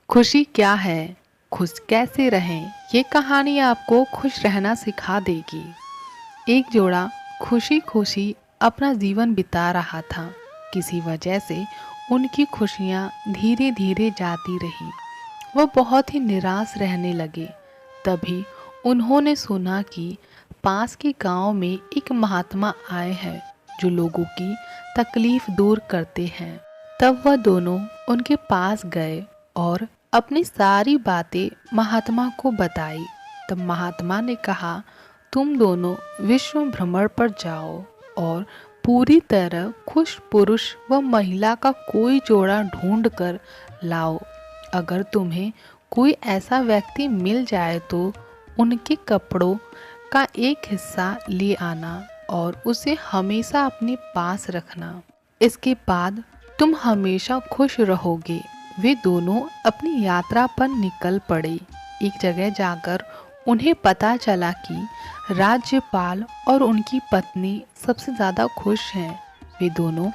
खुशी क्या है, खुश कैसे रहें, ये कहानी आपको खुश रहना सिखा देगी। एक जोड़ा खुशी खुशी अपना जीवन बिता रहा था। किसी वजह से उनकी खुशियाँ धीरे धीरे जाती रही। वह बहुत ही निराश रहने लगे। तभी उन्होंने सुना कि पास के गांव में एक महात्मा आए हैं जो लोगों की तकलीफ दूर करते हैं। तब वह दोनों उनके पास गए और अपनी सारी बातें महात्मा को बताई। तब महात्मा ने कहा, तुम दोनों विश्व भ्रमण पर जाओ और पूरी तरह खुश पुरुष व महिला का कोई जोड़ा ढूंढ कर लाओ। अगर तुम्हें कोई ऐसा व्यक्ति मिल जाए तो उनके कपड़ों का एक हिस्सा ले आना और उसे हमेशा अपने पास रखना। इसके बाद तुम हमेशा खुश रहोगे। वे दोनों अपनी यात्रा पर निकल पड़े। एक जगह जाकर उन्हें पता चला कि राज्यपाल और उनकी पत्नी सबसे ज़्यादा खुश हैं। वे दोनों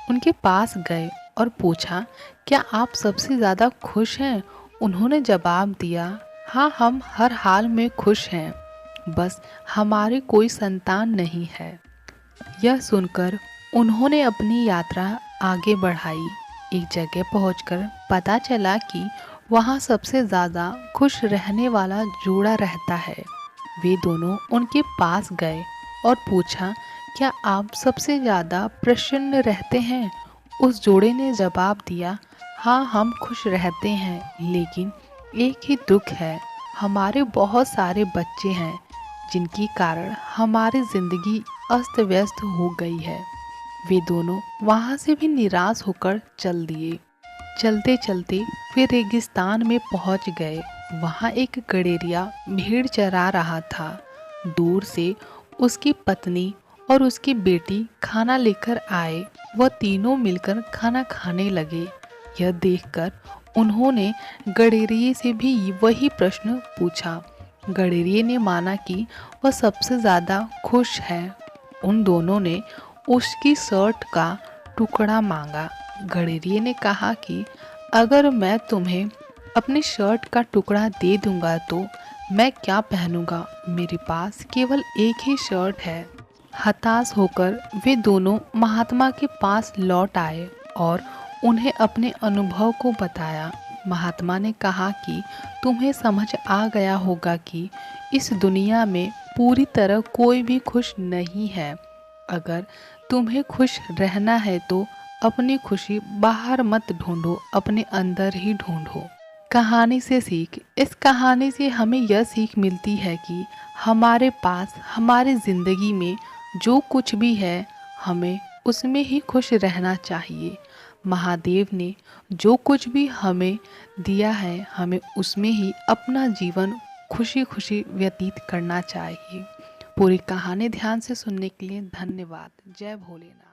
उनके पास गए और पूछा, क्या आप सबसे ज़्यादा खुश हैं? उन्होंने जवाब दिया, हाँ, हम हर हाल में खुश हैं, बस हमारी कोई संतान नहीं है। यह सुनकर उन्होंने अपनी यात्रा आगे बढ़ाई। एक जगह पहुंचकर पता चला कि वहां सबसे ज़्यादा खुश रहने वाला जोड़ा रहता है। वे दोनों उनके पास गए और पूछा, क्या आप सबसे ज़्यादा प्रसन्न रहते हैं? उस जोड़े ने जवाब दिया, हाँ, हम खुश रहते हैं, लेकिन एक ही दुख है, हमारे बहुत सारे बच्चे हैं जिनके कारण हमारी जिंदगी अस्त व्यस्त हो गई है। वे दोनों वहां से भी निराश होकर चल दिए। चलते चलते वे रेगिस्तान में पहुंच गए। वहां एक गडेरिया भेड़ चरा रहा था। दूर से उसकी पत्नी और उसकी बेटी खाना लेकर आए। वह तीनों मिलकर खाना खाने लगे। यह देखकर उन्होंने गडेरिये से भी वही प्रश्न पूछा। गडेरिये ने माना कि वह सबसे ज़्यादा खुश है। उन दोनों ने उसकी शर्ट का टुकड़ा मांगा। गडेरिये ने कहा कि अगर मैं तुम्हें अपनी शर्ट का टुकड़ा दे दूंगा तो मैं क्या पहनूंगा? मेरे पास केवल एक ही शर्ट है। हताश होकर वे दोनों महात्मा के पास लौट आए और उन्हें अपने अनुभव को बताया। महात्मा ने कहा कि तुम्हें समझ आ गया होगा कि इस दुनिया में पूरी तरह कोई भी खुश नहीं है। अगर तुम्हें खुश रहना है तो अपनी खुशी बाहर मत ढूंढो, अपने अंदर ही ढूंढो। कहानी से सीख। इस कहानी से हमें यह सीख मिलती है कि हमारे पास हमारी ज़िंदगी में जो कुछ भी है हमें उसमें ही खुश रहना चाहिए। महादेव ने जो कुछ भी हमें दिया है हमें उसमें ही अपना जीवन खुशी खुशी व्यतीत करना चाहिए। पूरी कहानी ध्यान से सुनने के लिए धन्यवाद। जय भोलेनाथ।